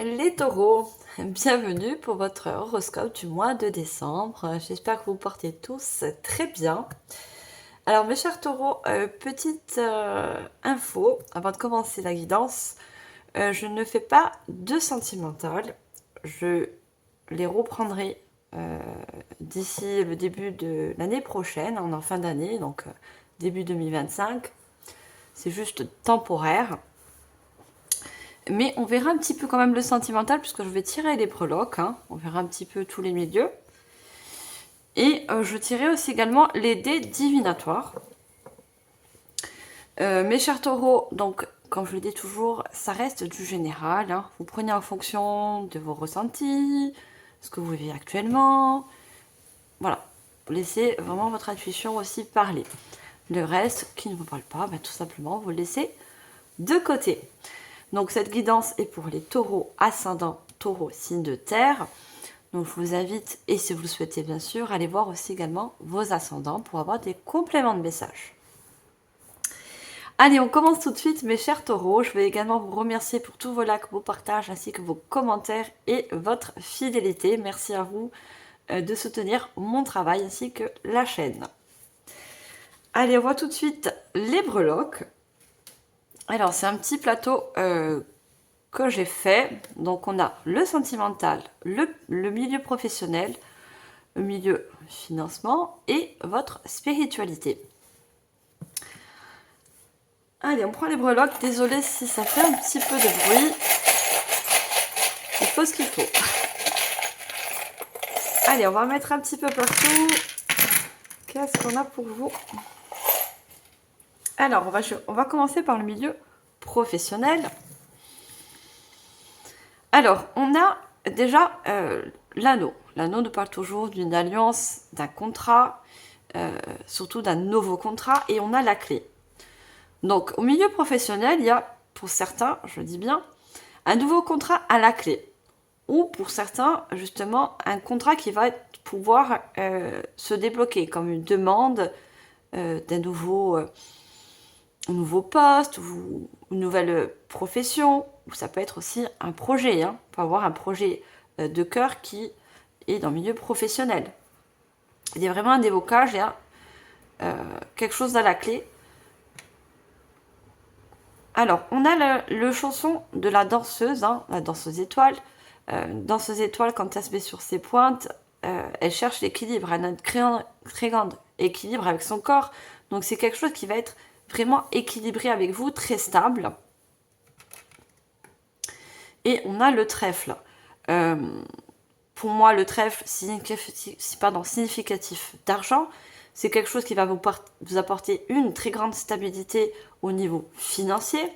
Les taureaux, bienvenue pour votre horoscope du mois de décembre. J'espère que vous portez tous très bien. Alors mes chers taureaux, petite info avant de commencer la guidance. Je ne fais pas de sentimental. Je les reprendrai d'ici le début de l'année prochaine, en fin d'année, donc début 2025. C'est juste temporaire. Mais on verra un petit peu quand même le sentimental, puisque je vais tirer les breloques. Hein. On verra un petit peu tous les milieux. Et je tirerai aussi également les dés divinatoires. Mes chers taureaux, donc, comme je le dis toujours, ça reste du général. Hein. Vous prenez en fonction de vos ressentis, ce que vous vivez actuellement. Voilà. Laissez vraiment votre intuition aussi parler. Le reste, qui ne vous parle pas, tout simplement, vous le laissez de côté. Donc cette guidance est pour les taureaux ascendants, taureaux signe de terre. Donc je vous invite, et si vous le souhaitez bien sûr, à aller voir aussi également vos ascendants pour avoir des compléments de messages. Allez, on commence tout de suite mes chers taureaux. Je vais également vous remercier pour tous vos likes, vos partages, ainsi que vos commentaires et votre fidélité. Merci à vous de soutenir mon travail ainsi que la chaîne. Allez, on voit tout de suite les breloques. Alors, c'est un petit plateau que j'ai fait. Donc, on a le sentimental, le milieu professionnel, le milieu financement et votre spiritualité. Allez, on prend les breloques. Désolée si ça fait un petit peu de bruit. Il faut ce qu'il faut. Allez, on va mettre un petit peu partout. Qu'est-ce qu'on a pour vous? Alors, on va commencer par le milieu professionnel. Alors, on a déjà l'anneau. L'anneau nous parle toujours d'une alliance, d'un contrat, surtout d'un nouveau contrat, et on a la clé. Donc, au milieu professionnel, il y a, pour certains, je dis bien, un nouveau contrat à la clé. Ou pour certains, justement, un contrat qui va pouvoir se débloquer, comme une demande d'un nouveau poste, ou une nouvelle profession, ou ça peut être aussi un projet. Hein. On peut avoir un projet de cœur qui est dans le milieu professionnel. Il y a vraiment un débocage, il y a quelque chose à la clé. Alors, on a le chanson de la danseuse, hein, la danseuse étoile. Danseuse étoile, quand elle se met sur ses pointes, elle cherche l'équilibre. Elle a un très grand équilibre avec son corps. Donc, c'est quelque chose qui va être vraiment équilibré avec vous, très stable. Et on a le trèfle. Pour moi, le trèfle significatif d'argent, c'est quelque chose qui va vous apporter une très grande stabilité au niveau financier.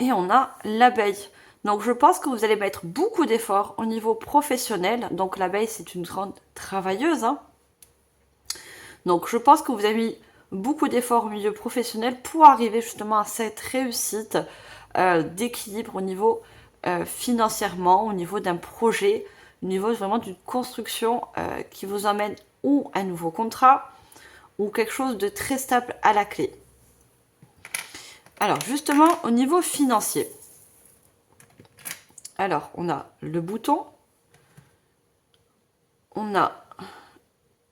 Et on a l'abeille. Donc je pense que vous allez mettre beaucoup d'efforts au niveau professionnel. Donc l'abeille, c'est une grande travailleuse. Hein. Donc je pense que vous avez mis beaucoup d'efforts au milieu professionnel pour arriver justement à cette réussite d'équilibre au niveau financièrement, au niveau d'un projet, au niveau vraiment d'une construction qui vous emmène ou un nouveau contrat ou quelque chose de très stable à la clé. Alors justement au niveau financier, alors on a le bouton, on a,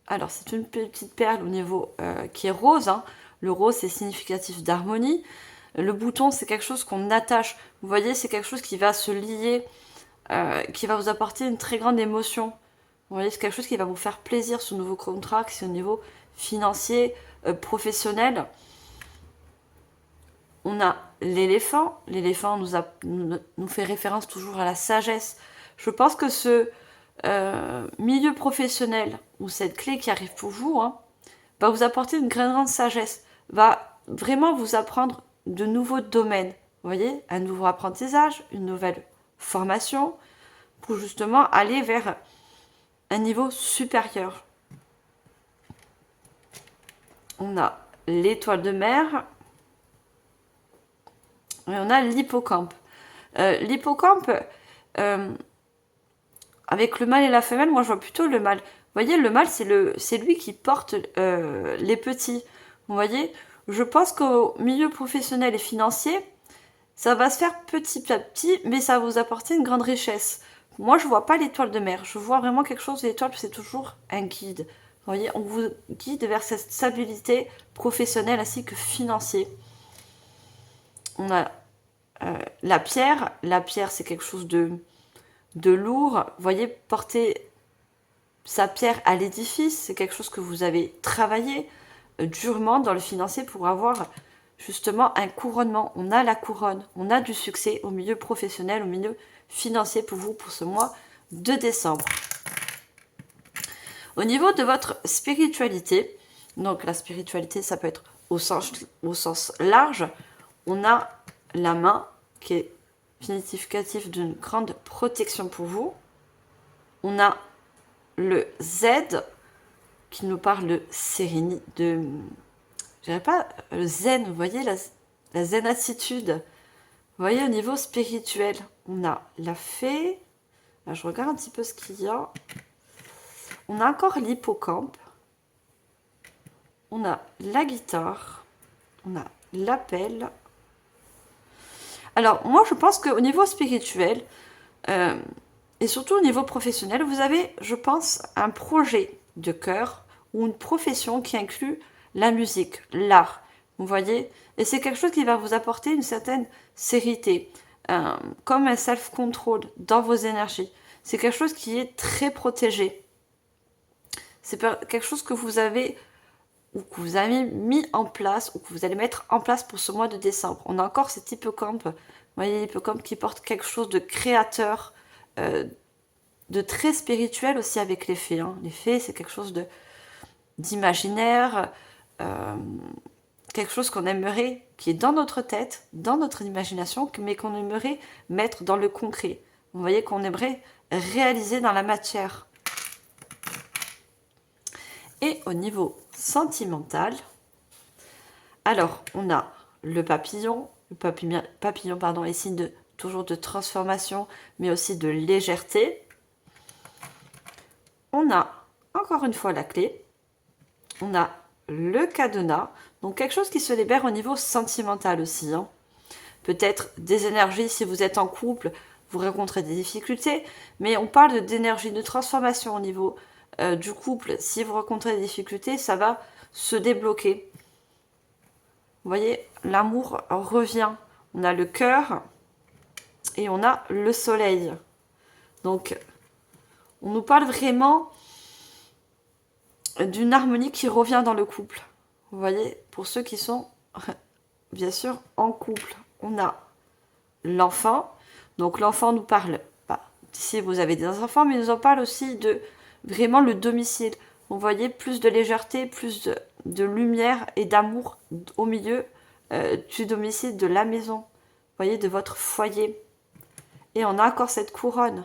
alors c'est une petite perle au niveau qui est rose, hein. Le rose c'est significatif d'harmonie. Le bouton, c'est quelque chose qu'on attache. Vous voyez, c'est quelque chose qui va se lier, qui va vous apporter une très grande émotion. Vous voyez, c'est quelque chose qui va vous faire plaisir, ce nouveau contrat, que c'est au niveau financier, professionnel. On a l'éléphant. L'éléphant nous fait référence toujours à la sagesse. Je pense que ce milieu professionnel, ou cette clé qui arrive pour vous, hein, va vous apporter une grande sagesse, va vraiment vous apprendre de nouveaux domaines. Vous voyez, un nouveau apprentissage, une nouvelle formation, pour justement aller vers un niveau supérieur. On a l'étoile de mer et on a l'hippocampe. L'hippocampe, avec le mâle et la femelle, moi je vois plutôt le mâle. Vous voyez, le mâle, c'est lui qui porte les petits. Vous voyez, je pense qu'au milieu professionnel et financier, Ça va se faire petit à petit, mais ça va vous apporter une grande richesse. Moi, je vois pas l'étoile de mer. Je vois vraiment quelque chose. L'étoile, c'est toujours un guide. Vous voyez, on vous guide vers cette stabilité professionnelle ainsi que financière. On a la pierre. La pierre, c'est quelque chose de lourd. Vous voyez, porter sa pierre à l'édifice, c'est quelque chose que vous avez travaillé durement dans le financier pour avoir justement un couronnement. On a la couronne, on a du succès au milieu professionnel, au milieu financier pour vous pour ce mois de décembre. Au niveau de votre spiritualité, donc la spiritualité, ça peut être au sens large, on a la main qui est significatif d'une grande protection pour vous. On a le Z qui nous parle de sérénité, je dirais pas le zen, vous voyez, la zen-attitude. Vous voyez, au niveau spirituel, on a la fée. Là, je regarde un petit peu ce qu'il y a. On a encore l'hippocampe. On a la guitare. On a l'appel. Alors, moi, je pense qu'au niveau spirituel, et surtout au niveau professionnel, vous avez, je pense, un projet de cœur ou une profession qui inclut la musique, l'art. Vous voyez? Et c'est quelque chose qui va vous apporter une certaine sérénité, comme un self-control dans vos énergies. C'est quelque chose qui est très protégé. C'est quelque chose que vous avez ou que vous avez mis en place ou que vous allez mettre en place pour ce mois de décembre. On a encore cet hippocampe, vous voyez, l'hippocampe qui porte quelque chose de créateur, de très spirituel aussi avec les fées. Hein. Les fées, c'est quelque chose d'imaginaire, quelque chose qu'on aimerait, qui est dans notre tête, dans notre imagination, mais qu'on aimerait mettre dans le concret. Vous voyez, qu'on aimerait réaliser dans la matière. Et au niveau sentimental, alors on a le papillon. Le papillon pardon, est signe toujours de transformation, mais aussi de légèreté. On a encore une fois la clé. On a le cadenas, donc quelque chose qui se libère au niveau sentimental aussi. Hein. Peut-être des énergies, si vous êtes en couple, vous rencontrez des difficultés, mais on parle d'énergie, de transformation au niveau du couple. Si vous rencontrez des difficultés, ça va se débloquer. Vous voyez, l'amour revient. On a le cœur et on a le soleil. Donc, on nous parle vraiment d'une harmonie qui revient dans le couple. Vous voyez, pour ceux qui sont bien sûr en couple, on a l'enfant. Donc l'enfant nous parle, si vous avez des enfants, mais il nous en parle aussi de vraiment le domicile. Vous voyez, plus de légèreté, plus de lumière et d'amour au milieu du domicile, de la maison. Vous voyez, de votre foyer. Et on a encore cette couronne.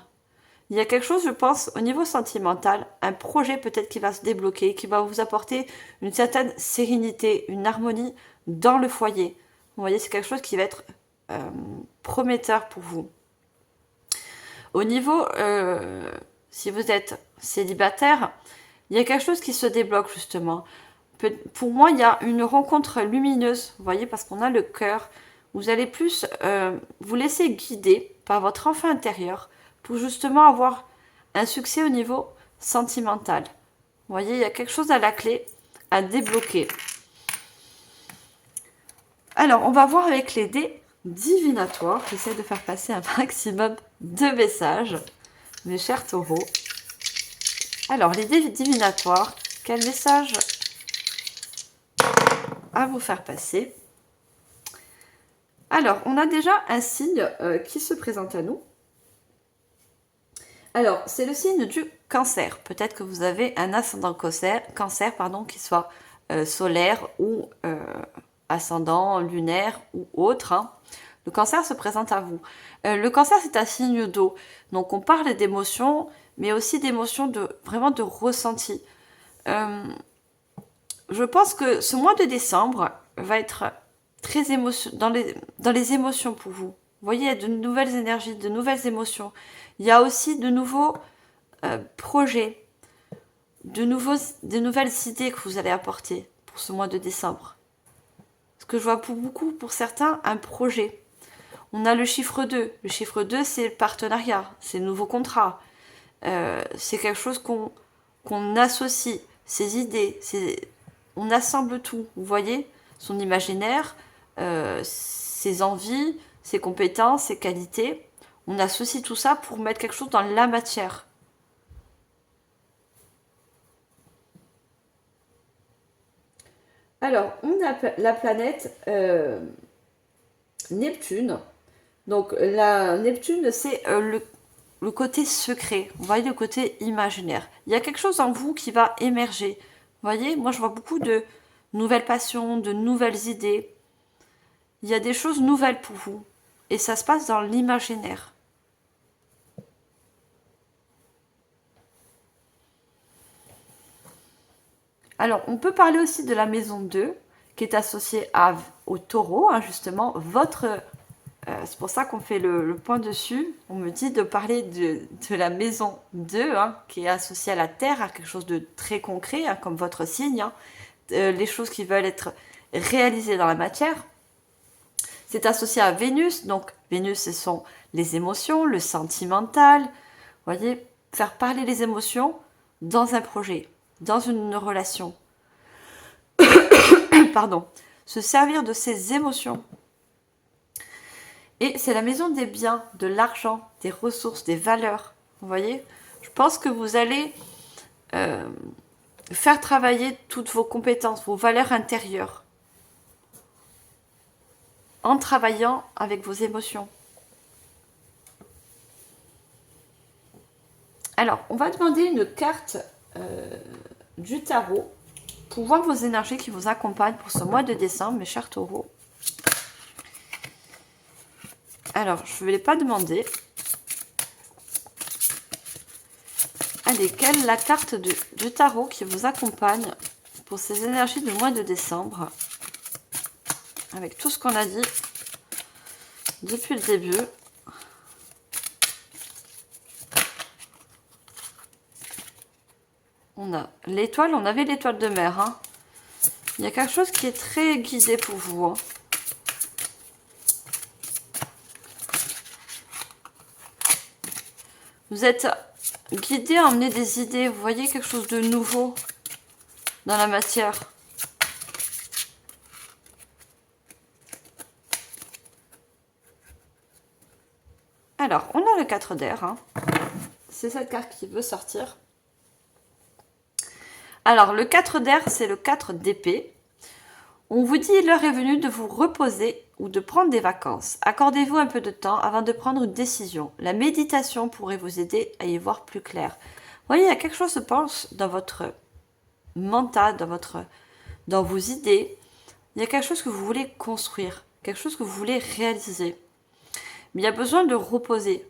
Il y a quelque chose, je pense, au niveau sentimental, un projet peut-être qui va se débloquer, qui va vous apporter une certaine sérénité, une harmonie dans le foyer. Vous voyez, c'est quelque chose qui va être prometteur pour vous. Au niveau, si vous êtes célibataire, il y a quelque chose qui se débloque justement. Pour moi, il y a une rencontre lumineuse, vous voyez, parce qu'on a le cœur. Vous allez plus vous laisser guider par votre enfant intérieur pour justement avoir un succès au niveau sentimental. Vous voyez, il y a quelque chose à la clé à débloquer. Alors, on va voir avec les dés divinatoires. J'essaie de faire passer un maximum de messages, mes chers taureaux. Alors, les dés divinatoires, quel message à vous faire passer? Alors, on a déjà un signe qui se présente à nous. Alors, c'est le signe du cancer. Peut-être que vous avez un ascendant cancer qui soit solaire ou ascendant lunaire ou autre. Hein. Le cancer se présente à vous. Le cancer, c'est un signe d'eau. Donc, on parle d'émotions, mais aussi d'émotions vraiment de ressenti. Je pense que ce mois de décembre va être très dans les émotions pour vous. Vous voyez, il y a de nouvelles énergies, de nouvelles émotions. Il y a aussi de nouveaux projets, de nouvelles idées que vous allez apporter pour ce mois de décembre. Parce que je vois pour certains, un projet. On a le chiffre 2. Le chiffre 2, c'est le partenariat, c'est le nouveau contrat. C'est quelque chose qu'on associe, ses idées, on assemble tout, vous voyez, son imaginaire, ses envies, ses compétences, ses qualités. On associe tout ça pour mettre quelque chose dans la matière. Alors, on a la planète Neptune. Donc, la Neptune, c'est le côté secret. Vous voyez, le côté imaginaire. Il y a quelque chose en vous qui va émerger. Vous voyez, moi, je vois beaucoup de nouvelles passions, de nouvelles idées. Il y a des choses nouvelles pour vous. Et ça se passe dans l'imaginaire. Alors, on peut parler aussi de la maison 2, qui est associée au taureau, hein, justement, c'est pour ça qu'on fait le point dessus. On me dit de parler de la maison 2, hein, qui est associée à la Terre, à quelque chose de très concret, hein, comme votre signe, hein, les choses qui veulent être réalisées dans la matière. C'est associé à Vénus, donc Vénus, ce sont les émotions, le sentimental. Vous voyez, faire parler les émotions dans un projet, dans une relation. Pardon. Se servir de ces émotions. Et c'est la maison des biens, de l'argent, des ressources, des valeurs. Vous voyez, je pense que vous allez faire travailler toutes vos compétences, vos valeurs intérieures, en travaillant avec vos émotions. Alors, on va demander une carte du tarot pour voir vos énergies qui vous accompagnent pour ce mois de décembre, mes chers taureaux. Alors, je ne vais pas demander. Allez, quelle est la carte du tarot qui vous accompagne pour ces énergies du mois de décembre? Avec tout ce qu'on a dit depuis le début. On a l'étoile, on avait l'étoile de mer. Hein. Il y a quelque chose qui est très guidé pour vous. Hein. Vous êtes guidé à emmener des idées. Vous voyez quelque chose de nouveau dans la matière. Alors, on a le 4 d'air. Hein. C'est cette carte qui veut sortir. Alors, le 4 d'air, c'est le 4 d'épée. On vous dit l'heure est venue de vous reposer ou de prendre des vacances. Accordez-vous un peu de temps avant de prendre une décision. La méditation pourrait vous aider à y voir plus clair. Vous voyez, il y a quelque chose, je pense, dans votre mental, dans vos idées. Il y a quelque chose que vous voulez construire, quelque chose que vous voulez réaliser. Mais il y a besoin de reposer.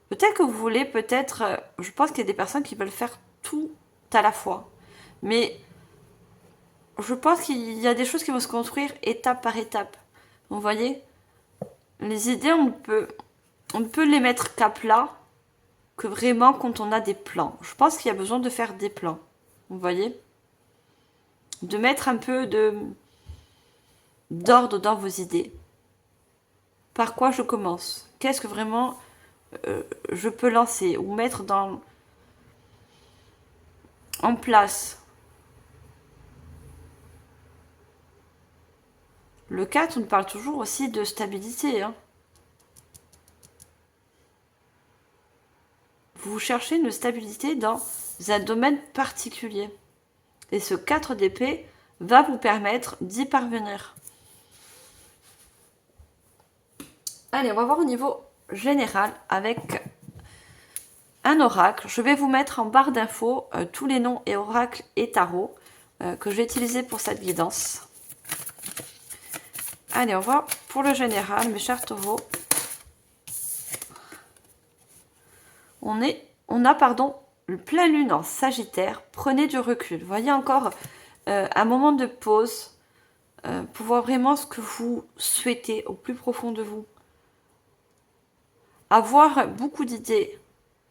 Peut-être que vous voulez, je pense qu'il y a des personnes qui veulent faire tout à la fois. Mais je pense qu'il y a des choses qui vont se construire étape par étape. Vous voyez, les idées, on ne peut les mettre qu'à plat que vraiment quand on a des plans. Je pense qu'il y a besoin de faire des plans. Vous voyez, de mettre un peu d'ordre dans vos idées. Par quoi je commence? Qu'est-ce que vraiment je peux lancer ou mettre en place? Le 4, on parle toujours aussi de stabilité. Hein. Vous cherchez une stabilité dans un domaine particulier. Et ce 4 d'épée va vous permettre d'y parvenir. Allez, on va voir au niveau général avec un oracle. Je vais vous mettre en barre d'infos tous les noms et oracles et tarots que je vais utiliser pour cette guidance. Allez, on va pour le général, mes chers taureaux. On a le plein lune en Sagittaire. Prenez du recul. Voyez encore un moment de pause pour voir vraiment ce que vous souhaitez au plus profond de vous. Avoir beaucoup d'idées,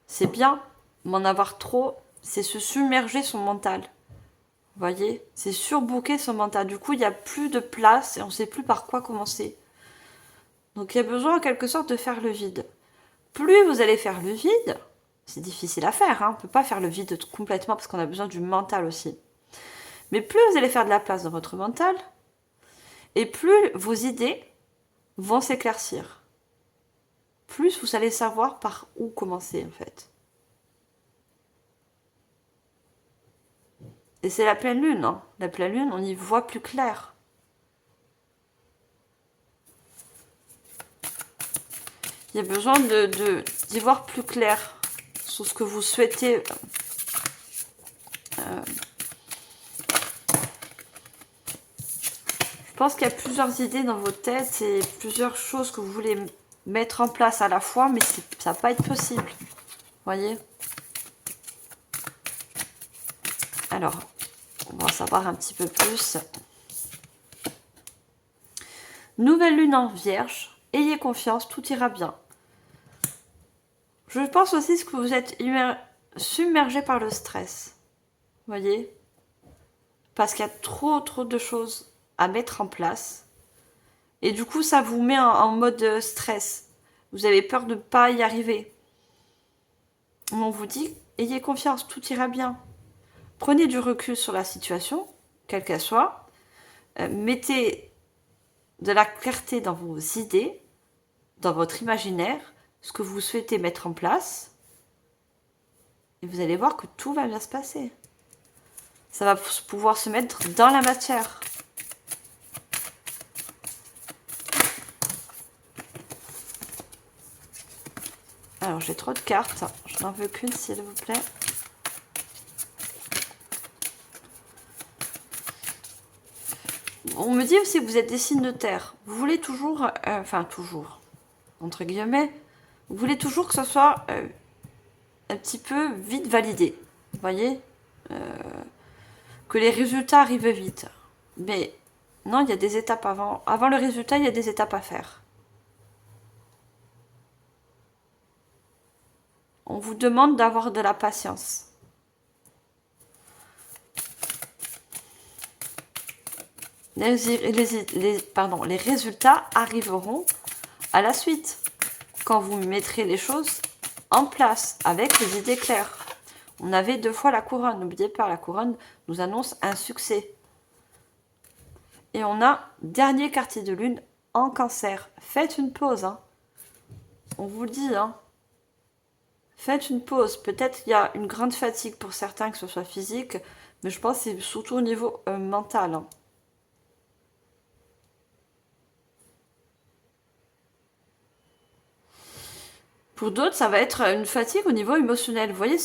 c'est bien, mais en avoir trop, c'est se submerger son mental. Vous voyez, c'est surbooker son mental. Du coup, il n'y a plus de place et on ne sait plus par quoi commencer. Donc il y a besoin en quelque sorte de faire le vide. Plus vous allez faire le vide, c'est difficile à faire, hein, on ne peut pas faire le vide complètement parce qu'on a besoin du mental aussi. Mais plus vous allez faire de la place dans votre mental, et plus vos idées vont s'éclaircir. Plus vous allez savoir par où commencer en fait. Et c'est la pleine lune, hein. La pleine lune, on y voit plus clair. Il y a besoin d'y voir plus clair sur ce que vous souhaitez. Je pense qu'il y a plusieurs idées dans votre tête et plusieurs choses que vous voulez mettre en place à la fois, mais ça va pas être possible. Voyez? Alors, on va en savoir un petit peu plus. Nouvelle lune en Vierge. Ayez confiance, tout ira bien. Je pense aussi que vous êtes submergé par le stress. Voyez? Parce qu'il y a trop de choses à mettre en place. Et du coup, ça vous met en mode stress. Vous avez peur de ne pas y arriver. On vous dit, ayez confiance, tout ira bien. Prenez du recul sur la situation, quelle qu'elle soit. Mettez de la clarté dans vos idées, dans votre imaginaire, ce que vous souhaitez mettre en place. Et vous allez voir que tout va bien se passer. Ça va pouvoir se mettre dans la matière. Alors, j'ai trop de cartes. Je n'en veux qu'une, s'il vous plaît. On me dit aussi que vous êtes des signes de terre. Vous voulez toujours, enfin toujours, entre guillemets, vous voulez toujours que ce soit un petit peu vite validé. Vous voyez, que les résultats arrivent vite. Mais non, il y a des étapes avant. Avant le résultat, il y a des étapes à faire. On vous demande d'avoir de la patience. Les résultats arriveront à la suite, quand vous mettrez les choses en place, avec les idées claires. On avait 2 fois la couronne, n'oubliez pas, la couronne nous annonce un succès. Et on a dernier quartier de lune en Cancer. Faites une pause, hein. On vous le dit, hein. Faites une pause. Peut-être qu'il y a une grande fatigue pour certains, que ce soit physique, mais je pense que c'est surtout au niveau mental, hein. Pour d'autres, ça va être une fatigue au niveau émotionnel. Vous voyez,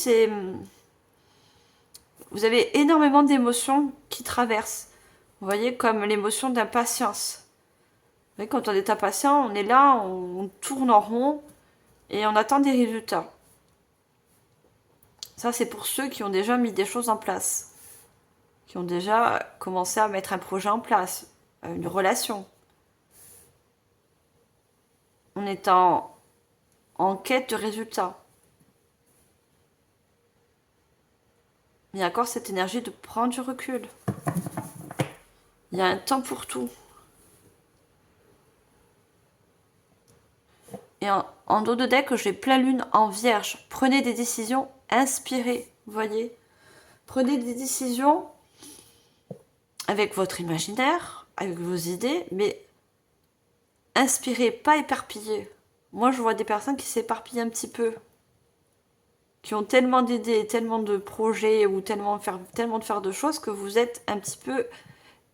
vous avez énormément d'émotions qui traversent. Vous voyez, comme l'émotion d'impatience. Vous voyez, quand on est impatient, on est là, on tourne en rond et on attend des résultats. Ça, c'est pour ceux qui ont déjà mis des choses en place. Qui ont déjà commencé à mettre un projet en place, une relation. On est en quête de résultats. Il y a encore cette énergie de prendre du recul. Il y a un temps pour tout. Et en dos de deck, j'ai plein lune en Vierge. Prenez des décisions inspirées, vous voyez. Prenez des décisions avec votre imaginaire, avec vos idées, mais inspirées, pas éparpillées. Moi, je vois des personnes qui s'éparpillent un petit peu, qui ont tellement d'idées, tellement de projets ou tellement de faire de choses que vous êtes un petit peu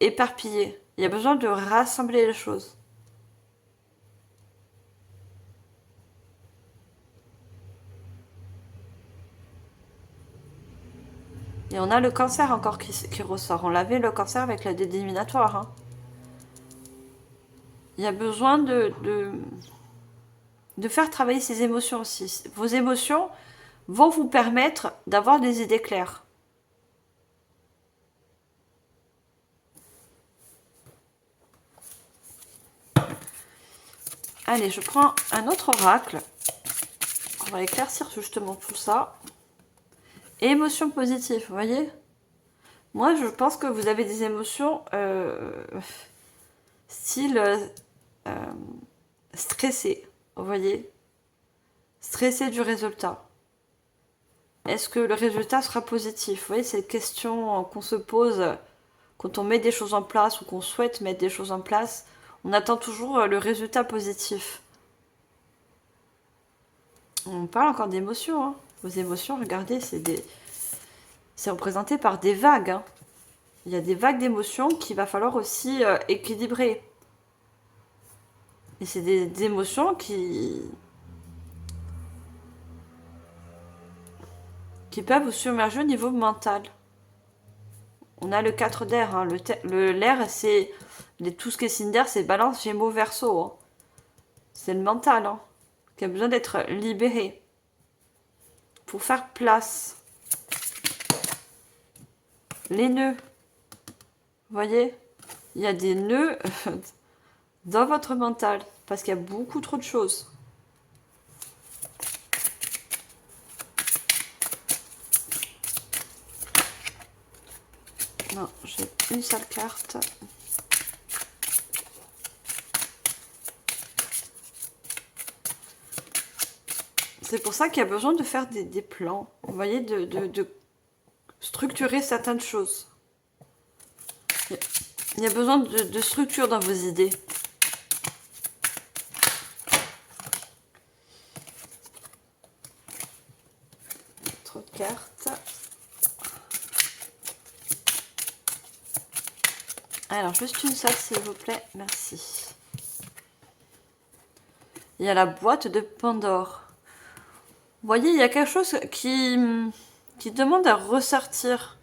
éparpillés. Il y a besoin de rassembler les choses. Et on a le Cancer encore qui ressort. On l'avait le Cancer avec la dédiminatoire. Hein. Il y a besoin de faire travailler ses émotions aussi. Vos émotions vont vous permettre d'avoir des idées claires. Allez, je prends un autre oracle. On va éclaircir justement tout ça. Émotions positives, vous voyez? Moi, je pense que vous avez des émotions style stressé, vous voyez? Stressé du résultat. Est-ce que le résultat sera positif? Vous voyez, c'est une question qu'on se pose quand on met des choses en place ou qu'on souhaite mettre des choses en place. On attend toujours le résultat positif. On parle encore d'émotions. Hein. Vos émotions, regardez, c'est représenté par des vagues. Hein. Il y a des vagues d'émotions qu'il va falloir aussi équilibrer. Et c'est des émotions qui peuvent vous submerger au niveau mental. On a le 4 d'air. Hein. L'air, c'est tout ce qui est signe d'air, c'est balance, gémeaux, verseau. Hein. C'est le mental hein, qui a besoin d'être libéré pour faire place. Les nœuds. Vous voyez, il y a des nœuds dans votre mental parce qu'il y a beaucoup trop de choses. Non, j'ai une seule carte. C'est pour ça qu'il y a besoin de faire des plans. Vous voyez, de structurer certaines choses. Il y a besoin de structure dans vos idées. Trop de cartes. Alors, juste une seule, s'il vous plaît. Merci. Il y a la boîte de Pandore. Vous voyez, il y a quelque chose qui demande à ressortir.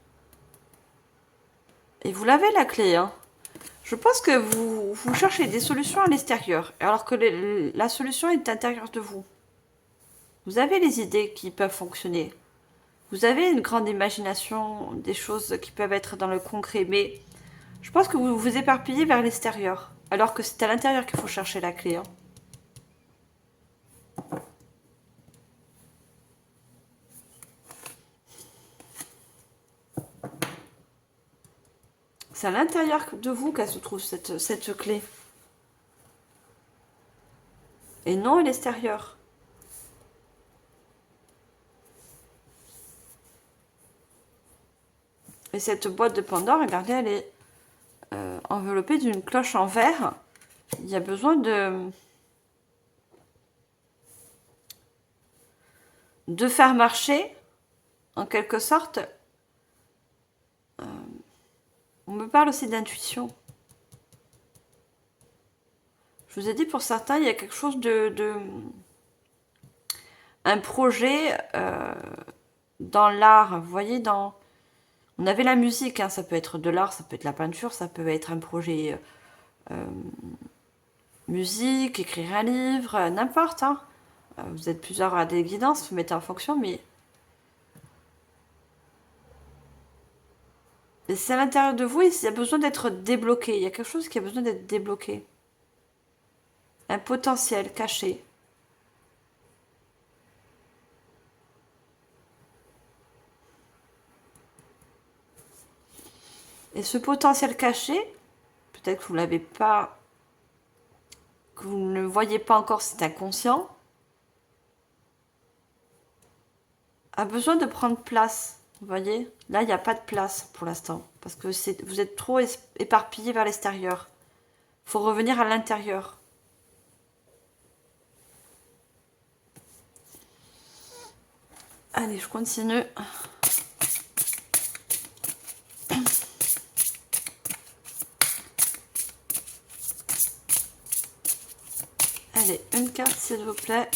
Et vous l'avez la clé, hein. Je pense que vous cherchez des solutions à l'extérieur, alors que la solution est à l'intérieur de vous. Vous avez les idées qui peuvent fonctionner. Vous avez une grande imagination, des choses qui peuvent être dans le concret, mais je pense que vous vous éparpillez vers l'extérieur, alors que c'est à l'intérieur qu'il faut chercher la clé. Hein. C'est à l'intérieur de vous qu'elle se trouve, cette clé. Et non à l'extérieur. Et cette boîte de Pandore, regardez, elle est enveloppée d'une cloche en verre. Il y a besoin de faire marcher, en quelque sorte. On me parle aussi d'intuition. Je vous ai dit, pour certains, il y a quelque chose un projet dans l'art. Vous voyez, on avait la musique, hein, ça peut être de l'art, ça peut être la peinture, ça peut être un projet musique, écrire un livre, n'importe. Hein. Vous êtes plusieurs à des guidances, vous mettez en fonction, mais c'est à l'intérieur de vous et il y a besoin d'être débloqué. Il y a quelque chose qui a besoin d'être débloqué. Un potentiel caché. Et ce potentiel caché, peut-être que vous l'avez pas, que vous ne le voyez pas encore, c'est inconscient, a besoin de prendre place. Vous voyez, là, il n'y a pas de place pour l'instant, parce que vous êtes trop éparpillé vers l'extérieur. Il faut revenir à l'intérieur. Allez, je continue. Allez, une carte s'il vous plaît.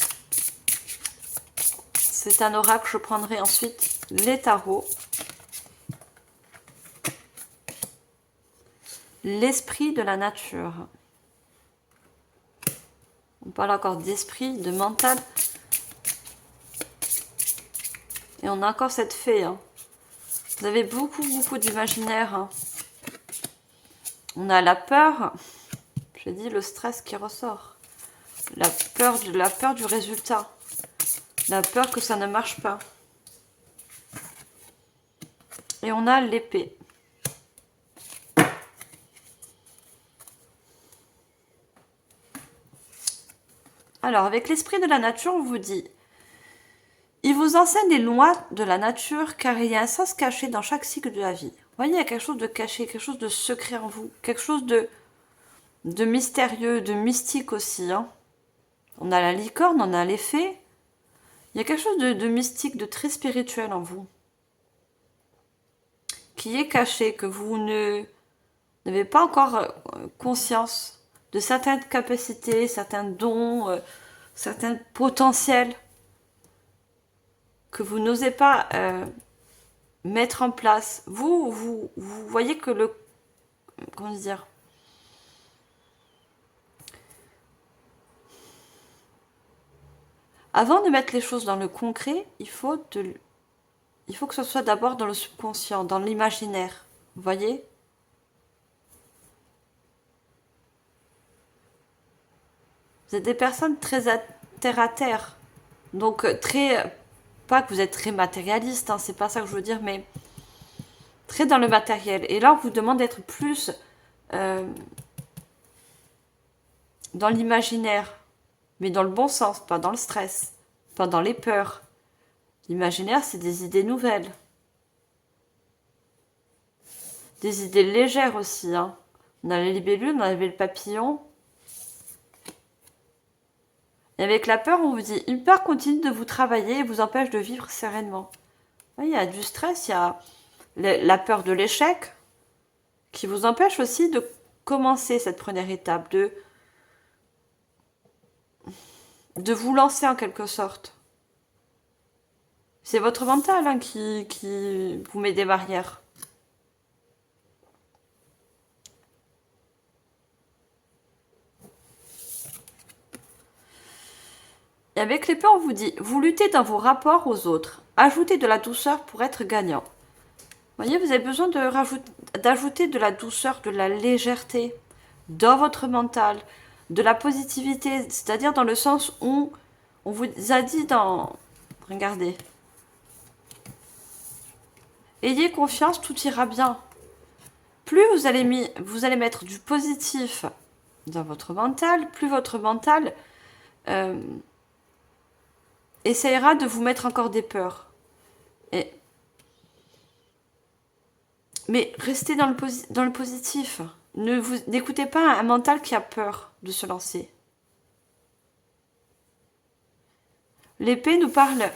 C'est un oracle, je prendrai ensuite les tarots. L'esprit de la nature. On parle encore d'esprit, de mental. Et on a encore cette fée. Hein. Vous avez beaucoup d'imaginaire. Hein. On a la peur. J'ai dit le stress qui ressort. La peur du résultat. La peur que ça ne marche pas. Et on a l'épée. Alors, avec l'esprit de la nature, on vous dit, il vous enseigne les lois de la nature car il y a un sens caché dans chaque cycle de la vie. Vous voyez, il y a quelque chose de caché, quelque chose de secret en vous, quelque chose de mystérieux, de mystique aussi. Hein. On a la licorne, on a les fées. Il y a quelque chose de mystique, de très spirituel en vous, qui est caché, que vous n'avez pas encore conscience de certaines capacités, certains dons, certains potentiels que vous n'osez pas mettre en place. Vous voyez que le... Comment dire? Avant de mettre les choses dans le concret, il faut que ce soit d'abord dans le subconscient, dans l'imaginaire. Vous voyez? Vous êtes des personnes très terre à terre. Donc très... Pas que vous êtes très matérialiste, hein, c'est pas ça que je veux dire, mais très dans le matériel. Et là, on vous demande d'être plus dans l'imaginaire, mais dans le bon sens, pas dans le stress, pas dans les peurs. L'imaginaire, c'est des idées nouvelles. Des idées légères aussi. Hein. On a les libellules, on avait le papillon. Et avec la peur, on vous dit, une peur continue de vous travailler et vous empêche de vivre sereinement. Oui, il y a du stress, il y a la peur de l'échec qui vous empêche aussi de commencer cette première étape, de vous lancer en quelque sorte. C'est votre mental hein, qui vous met des barrières. Et avec les peurs, on vous dit, vous luttez dans vos rapports aux autres. Ajoutez de la douceur pour être gagnant. Vous voyez, vous avez besoin d'ajouter de la douceur, de la légèreté dans votre mental, de la positivité, c'est-à-dire dans le sens où on vous a dit dans... Regardez. Ayez confiance, tout ira bien. Plus vous allez mettre du positif dans votre mental, plus votre mental essayera de vous mettre encore des peurs. Mais restez dans le positif. N'écoutez pas un mental qui a peur de se lancer. L'épée nous parle...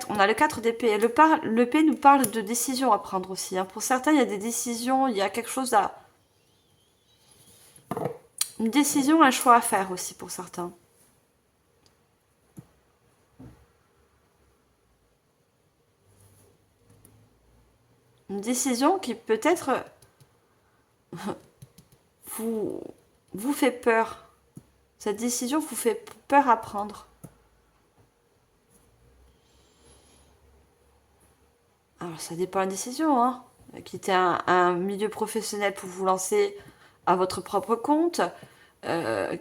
on a le 4 d'épée. L'épée nous parle de décisions à prendre aussi. Hein. Pour certains, il y a des décisions, il y a quelque chose à... Une décision, un choix à faire aussi pour certains. Une décision qui peut-être vous fait peur. Cette décision vous fait peur à prendre. Alors ça dépend de la décision. Hein. Quitter un milieu professionnel pour vous lancer à votre propre compte.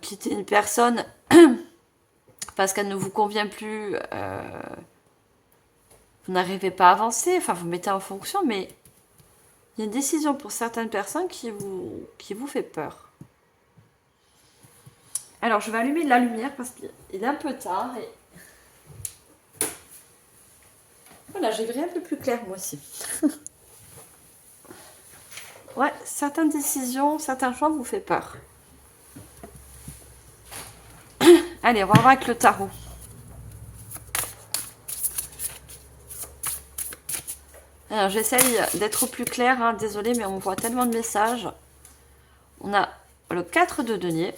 Quitter une personne parce qu'elle ne vous convient plus. Vous n'arrivez pas à avancer. Enfin, vous mettez en fonction, mais il y a une décision pour certaines personnes qui vous fait peur. Alors, je vais allumer de la lumière parce qu'il est un peu tard. Et... Voilà, j'ai vu un peu plus clair moi aussi. Ouais, certaines décisions, certains choix vous fait peur. Allez, on va voir avec le tarot. Alors, j'essaye d'être au plus clair. Hein. Désolée, mais on voit tellement de messages. On a le 4 de denier.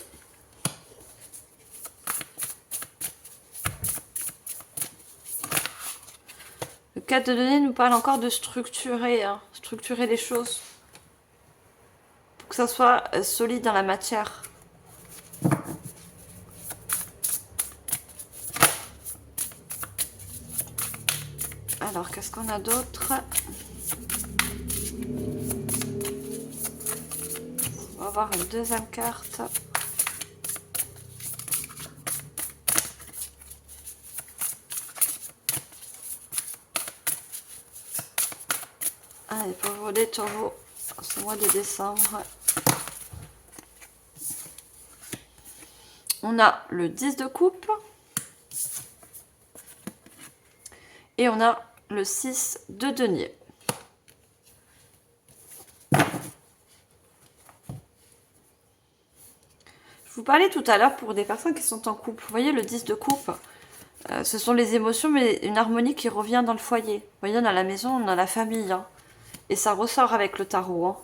Le 4 de denier nous parle encore de structurer, hein, structurer les choses pour que ça soit solide dans la matière. Alors, qu'est-ce qu'on a d'autre? On va voir une deuxième carte. Allez, pour vous les taureaux, ce mois de décembre. On a le 10 de coupe. Et on a le 6 de denier. Je vous parlais tout à l'heure pour des personnes qui sont en couple. Vous voyez le 10 de coupe, ce sont les émotions, mais une harmonie qui revient dans le foyer. Vous voyez, on a la maison, on a la famille. Hein. Et ça ressort avec le tarot. Hein.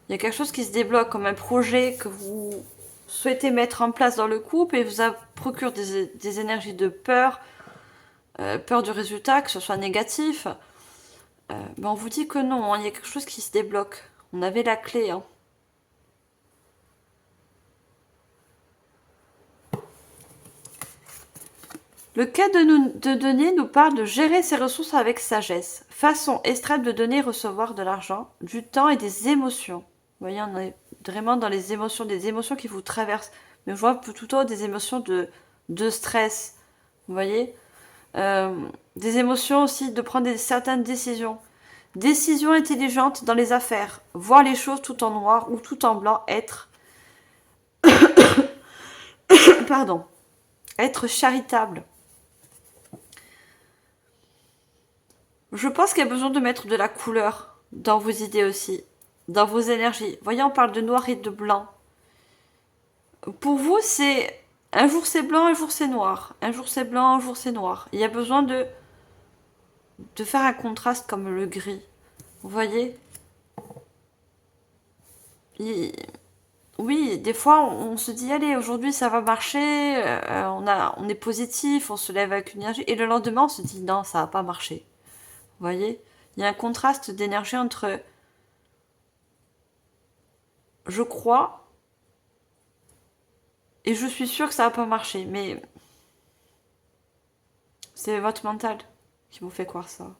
Il y a quelque chose qui se débloque comme un projet que vous souhaitez mettre en place dans le couple et vous procure des énergies de peur, peur du résultat, que ce soit négatif. Mais on vous dit que non, hein, il y a quelque chose qui se débloque. On avait la clé. Hein. Le cas de donner nous parle de gérer ses ressources avec sagesse. Façon extrême de donner et recevoir de l'argent, du temps et des émotions. Vous voyez, on est vraiment dans les émotions, des émotions qui vous traversent. Mais je vois plutôt des émotions de stress. Vous voyez des émotions aussi de prendre certaines décisions. Décisions intelligentes dans les affaires. Voir les choses tout en noir ou tout en blanc. Être... Pardon. Être charitable. Je pense qu'il y a besoin de mettre de la couleur dans vos idées aussi, dans vos énergies. Voyez, on parle de noir et de blanc. Pour vous, c'est un jour c'est blanc, un jour c'est noir. Un jour c'est blanc, un jour c'est noir. Il y a besoin de faire un contraste comme le gris. Vous voyez Oui, des fois, on se dit, allez, aujourd'hui ça va marcher, on est positif, on se lève avec une énergie, et le lendemain, on se dit, non, ça va pas marcher. Vous voyez, il y a un contraste d'énergie entre je crois et je suis sûre que ça va pas marcher, mais c'est votre mental qui vous fait croire ça.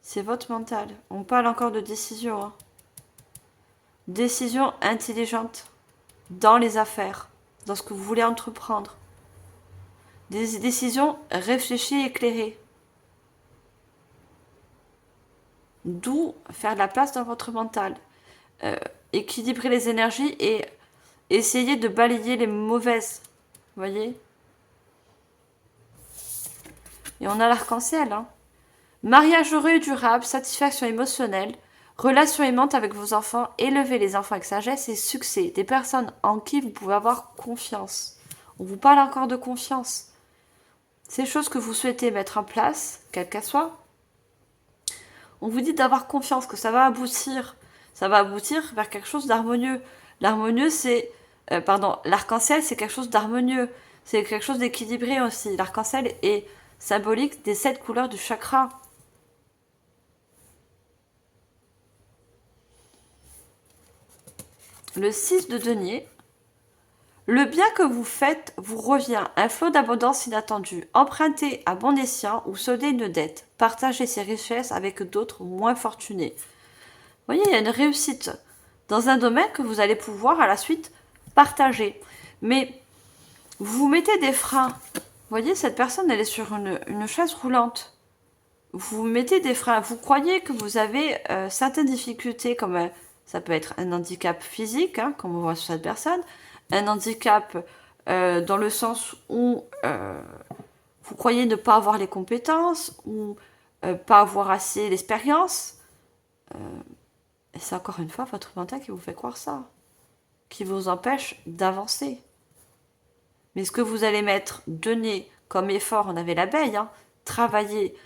C'est votre mental. On parle encore de décision. Hein. Décision intelligente dans les affaires, dans ce que vous voulez entreprendre. Des décisions réfléchies et éclairées. D'où faire de la place dans votre mental. Équilibrer les énergies et essayer de balayer les mauvaises. Vous voyez ? Et on a l'arc-en-ciel. Hein. Mariage heureux et durable, satisfaction émotionnelle, relation aimante avec vos enfants, élever les enfants avec sagesse et succès. Des personnes en qui vous pouvez avoir confiance. On vous parle encore de confiance. Ces choses que vous souhaitez mettre en place, quelles qu'elles soient, on vous dit d'avoir confiance, que ça va aboutir. Ça va aboutir vers quelque chose d'harmonieux. L'harmonieux, c'est... l'arc-en-ciel, c'est quelque chose d'harmonieux. C'est quelque chose d'équilibré aussi. L'arc-en-ciel est symbolique des 7 couleurs du chakra. Le 6 de denier. Le bien que vous faites vous revient, un flot d'abondance inattendue. Empruntez à bon escient ou soldez une dette. Partagez ses richesses avec d'autres moins fortunés. Vous voyez, il y a une réussite dans un domaine que vous allez pouvoir à la suite partager. Mais vous vous mettez des freins. Vous voyez, cette personne, elle est sur une chaise roulante. Vous mettez des freins. Vous croyez que vous avez certaines difficultés, comme ça peut être un handicap physique, hein, comme on voit sur cette personne, un handicap dans le sens où vous croyez ne pas avoir les compétences ou pas avoir assez d'expérience. Et c'est encore une fois votre mental qui vous fait croire ça, qui vous empêche d'avancer. Mais ce que vous allez mettre, donner comme effort, on avait l'abeille, hein, travailler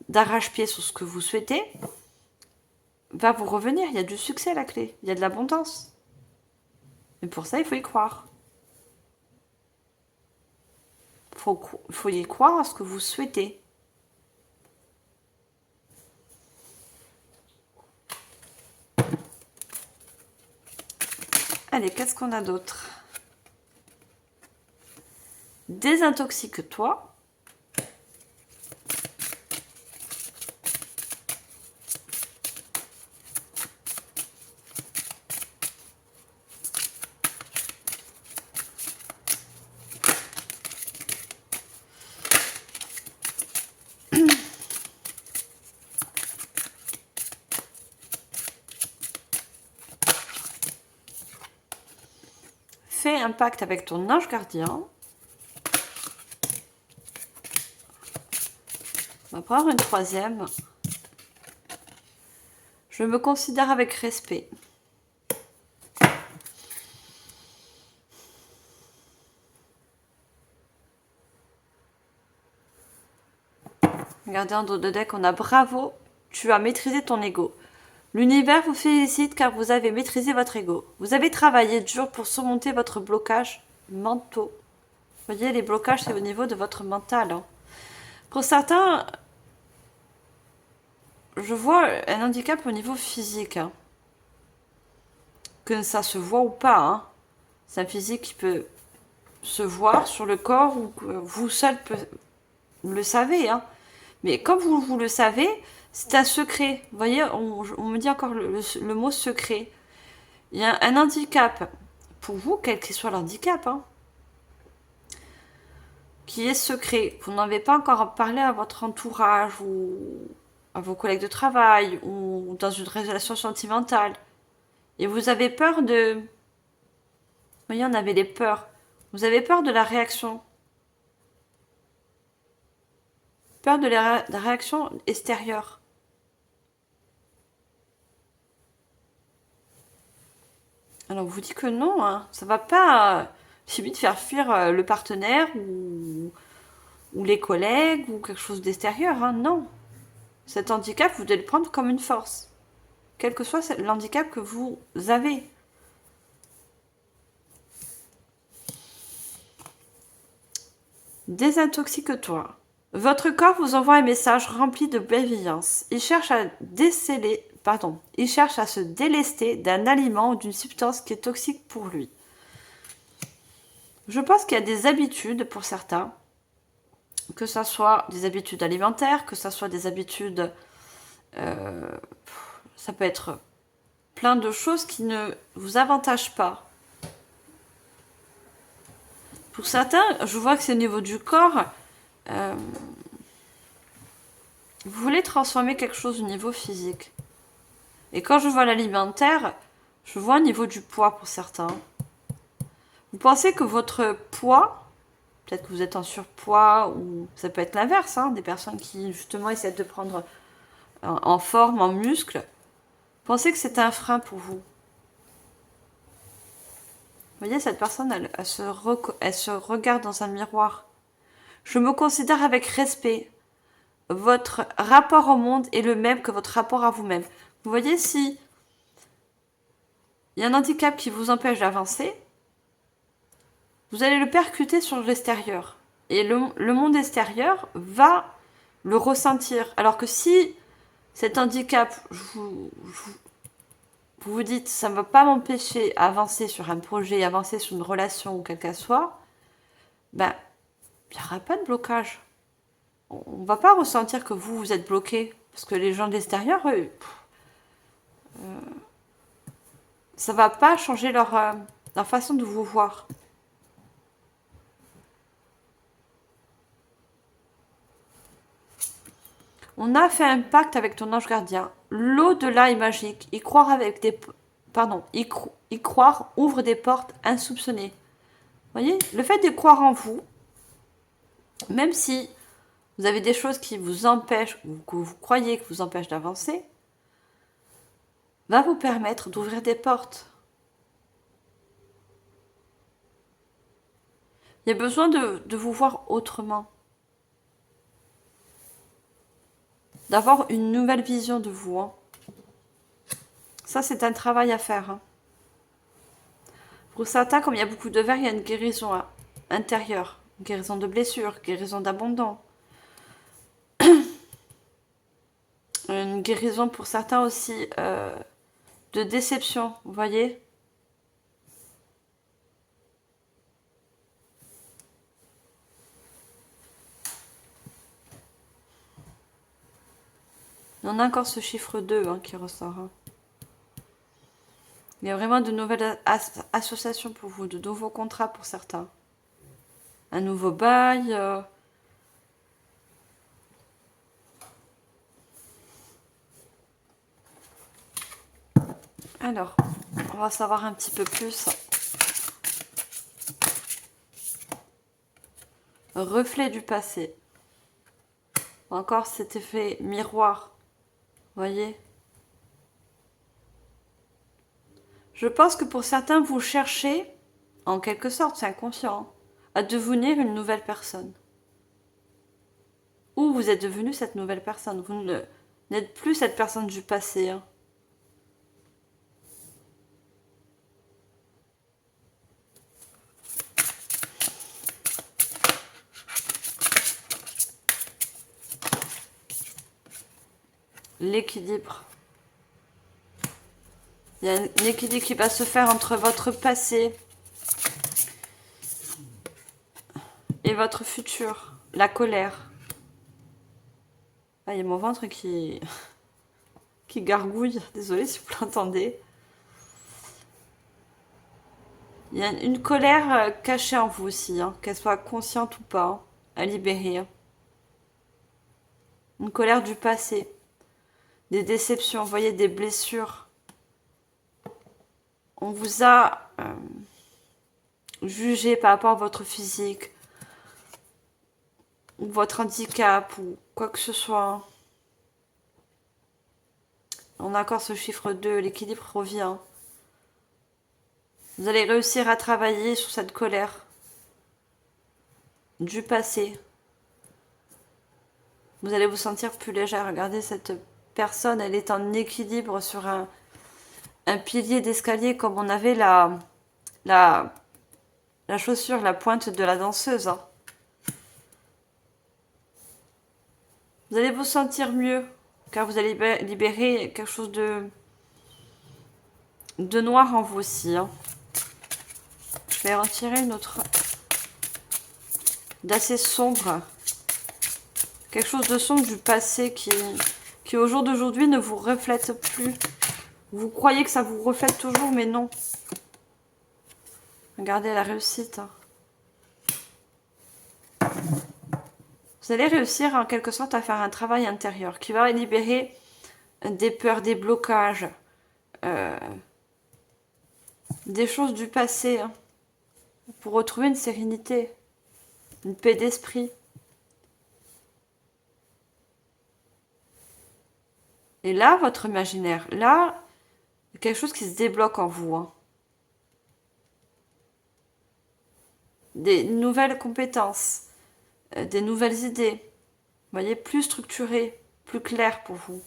d'arrache-pied sur ce que vous souhaitez, va vous revenir. Il y a du succès à la clé, il y a de l'abondance. Mais pour ça, il faut y croire. Il faut y croire à ce que vous souhaitez. Allez, qu'est-ce qu'on a d'autre? Désintoxique-toi. un pacte avec ton ange gardien. On va prendre une troisième. Je me considère avec respect. Regardez en dos de deck, on a bravo, tu as maîtrisé ton ego. L'univers vous félicite car vous avez maîtrisé votre ego. Vous avez travaillé dur pour surmonter votre blocage mentaux. Vous voyez, les blocages, c'est au niveau de votre mental. Hein. Pour certains, je vois un handicap au niveau physique. Hein. Que ça se voit ou pas. Hein. C'est un physique qui peut se voir sur le corps ou que vous seul le savez. Hein. Mais comme vous le savez, c'est un secret. Vous voyez, on me dit encore le mot secret. Il y a un handicap pour vous, quel que soit l'handicap, hein, qui est secret. Vous n'en avez pas encore parlé à votre entourage ou à vos collègues de travail ou dans une relation sentimentale. Et vous avez peur de... Vous voyez, on avait des peurs. Vous avez peur de la réaction. Peur de la réaction extérieure. Alors, on vous dit que non, hein, ça va pas limite faire fuir le partenaire ou les collègues ou quelque chose d'extérieur, hein, non. Cet handicap, vous devez le prendre comme une force. Quel que soit l'handicap que vous avez. Désintoxique-toi. Votre corps vous envoie un message rempli de bienveillance. Il cherche à il cherche à se délester d'un aliment ou d'une substance qui est toxique pour lui. Je pense qu'il y a des habitudes pour certains, que ce soit des habitudes alimentaires, que ce soit des habitudes... ça peut être plein de choses qui ne vous avantagent pas. Pour certains, je vois que c'est au niveau du corps. Vous voulez transformer quelque chose au niveau physique. Et quand je vois l'alimentaire, je vois au niveau du poids pour certains. Vous pensez que votre poids, peut-être que vous êtes en surpoids, ou ça peut être l'inverse, hein, des personnes qui justement essaient de prendre en forme, en muscle. Vous pensez que c'est un frein pour vous. Vous voyez, cette personne, elle se regarde dans un miroir. Je me considère avec respect. Votre rapport au monde est le même que votre rapport à vous-même. Vous voyez, si il y a un handicap qui vous empêche d'avancer, vous allez le percuter sur l'extérieur. Et le monde extérieur va le ressentir. Alors que si cet handicap, vous vous dites, ça ne va pas m'empêcher d'avancer sur un projet, avancer sur une relation ou quelle qu'elle soit, ben, il n'y aura pas de blocage. On ne va pas ressentir que vous êtes bloqué. Parce que les gens de l'extérieur, eux, ça ne va pas changer leur façon de vous voir. On a fait un pacte avec ton ange gardien. L'au-delà est magique. Y croire y croire ouvre des portes insoupçonnées. Vous voyez, le fait de croire en vous, même si vous avez des choses qui vous empêchent, ou que vous croyez que vous empêchent d'avancer, va vous permettre d'ouvrir des portes. Il y a besoin de vous voir autrement. D'avoir une nouvelle vision de vous. Hein. Ça, c'est un travail à faire. Hein. Pour certains, comme il y a beaucoup de verre, il y a une guérison intérieure. Une guérison de blessures, guérison d'abandon. Une guérison pour certains aussi de déception, vous voyez. On a encore ce chiffre 2 hein, qui ressort. Hein. Il y a vraiment de nouvelles associations pour vous, de nouveaux contrats pour certains. Un nouveau bail. Alors, on va savoir un petit peu plus. reflet du passé. Encore cet effet miroir, voyez. Je pense que pour certains, vous cherchez, en quelque sorte, c'est inconscient, à devenir une nouvelle personne. Ou vous êtes devenu cette nouvelle personne. Vous n'êtes plus cette personne du passé. Hein. L'équilibre. Il y a un équilibre qui va se faire entre votre passé et votre futur. La colère. Ah, il y a mon ventre qui gargouille. Désolée si vous l'entendez. Il y a une colère cachée en vous aussi, hein, qu'elle soit consciente ou pas, hein, à libérer. Hein. Une colère du passé. Des déceptions, vous voyez, des blessures. On vous a jugé par rapport à votre physique, ou votre handicap, ou quoi que ce soit. On a encore ce chiffre 2, l'équilibre revient. Vous allez réussir à travailler sur cette colère du passé. Vous allez vous sentir plus légère. Regardez, cette personne, elle est en équilibre sur un pilier d'escalier comme on avait la chaussure, la pointe de la danseuse. Hein. Vous allez vous sentir mieux, car vous allez libérer quelque chose de noir en vous aussi. Hein. Je vais en tirer une autre d'assez sombre. Quelque chose de sombre du passé qui au jour d'aujourd'hui ne vous reflète plus. Vous croyez que ça vous reflète toujours, mais non. Regardez la réussite. Hein. Vous allez réussir en quelque sorte à faire un travail intérieur qui va libérer des peurs, des blocages, des choses du passé, hein, pour retrouver une sérénité, une paix d'esprit. Et là, votre imaginaire, là, il y a quelque chose qui se débloque en vous. Hein. Des nouvelles compétences, des nouvelles idées. Vous voyez, plus structurées, plus claires pour vous.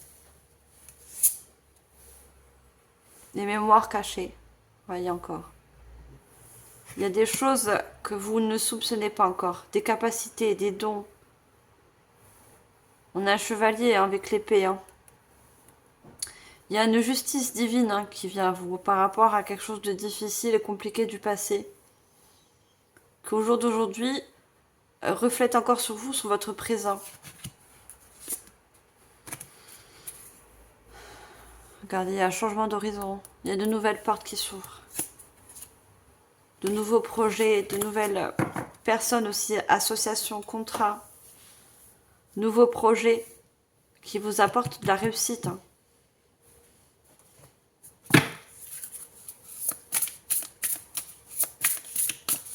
Des mémoires cachées. Voyez encore. Il y a des choses que vous ne soupçonnez pas encore. Des capacités, des dons. On a un chevalier hein, avec l'épée. Hein. Il y a une justice divine hein, qui vient à vous par rapport à quelque chose de difficile et compliqué du passé. Qu'au jour d'aujourd'hui, reflète encore sur vous, sur votre présent. Regardez, il y a un changement d'horizon. Il y a de nouvelles portes qui s'ouvrent. De nouveaux projets, de nouvelles personnes aussi, associations, contrats. Nouveaux projets qui vous apportent de la réussite. Hein.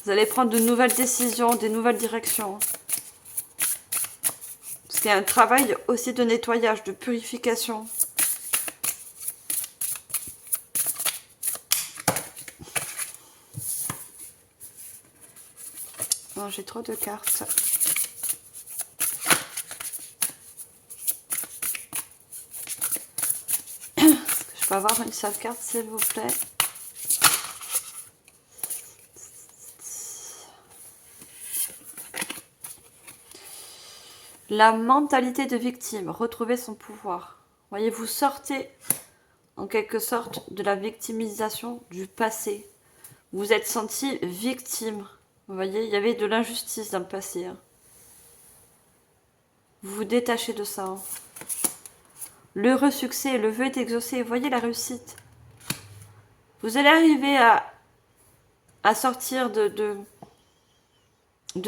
Vous allez prendre de nouvelles décisions, des nouvelles directions. Parce qu'il y a un travail aussi de nettoyage, de purification. Non, j'ai trop de cartes. Je peux avoir une seule carte, s'il vous plaît. La mentalité de victime, retrouver son pouvoir. Voyez, vous sortez en quelque sorte de la victimisation du passé. Vous vous êtes senti victime. Vous voyez, il y avait de l'injustice dans le passé. Hein. Vous vous détachez de ça. Hein. L'heureux succès, le vœu est exaucé. Voyez la réussite. Vous allez arriver à sortir de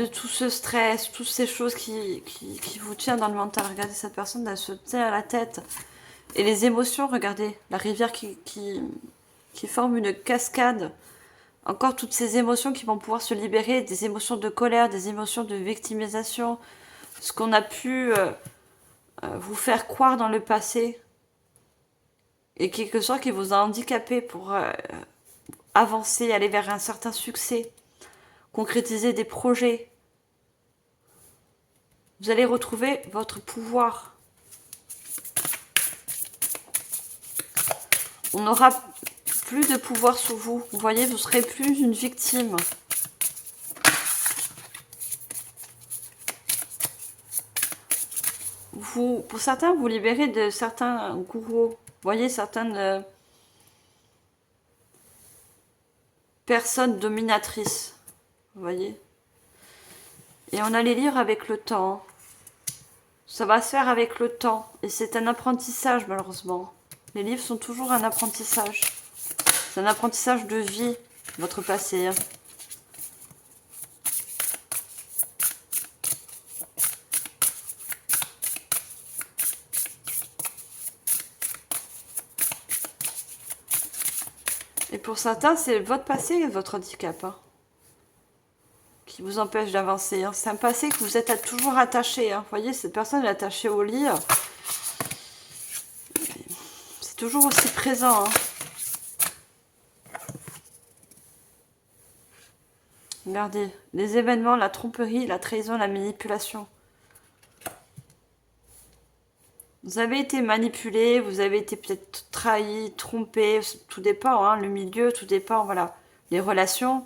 tout ce stress, toutes ces choses qui vous tiennent dans le mental. Regardez cette personne, elle se tient à la tête. Et les émotions, regardez, la rivière qui forme une cascade Encore toutes ces émotions qui vont pouvoir se libérer, des émotions de colère, des émotions de victimisation, ce qu'on a pu vous faire croire dans le passé, et quelque chose qui vous a handicapé pour avancer, aller vers un certain succès, concrétiser des projets. Vous allez retrouver votre pouvoir. On n'aura plus de pouvoir sur vous. Vous voyez, vous serez plus une victime. Vous, pour certains, vous libérez de certains gourous. Vous voyez, certaines personnes dominatrices. Vous voyez. Et on a les lire avec le temps. Ça va se faire avec le temps. Et c'est un apprentissage, malheureusement. Les livres sont toujours un apprentissage. C'est un apprentissage de vie, votre passé. Et pour certains, c'est votre passé, votre handicap, qui vous empêche d'avancer. C'est un passé que vous êtes toujours attaché. Vous voyez, cette personne est attachée au lit. C'est toujours aussi présent. Regardez, les événements, la tromperie, la trahison, la manipulation. Vous avez été manipulé, vous avez été peut-être trahi, trompé, tout dépend, le milieu, tout dépend, voilà. Les relations.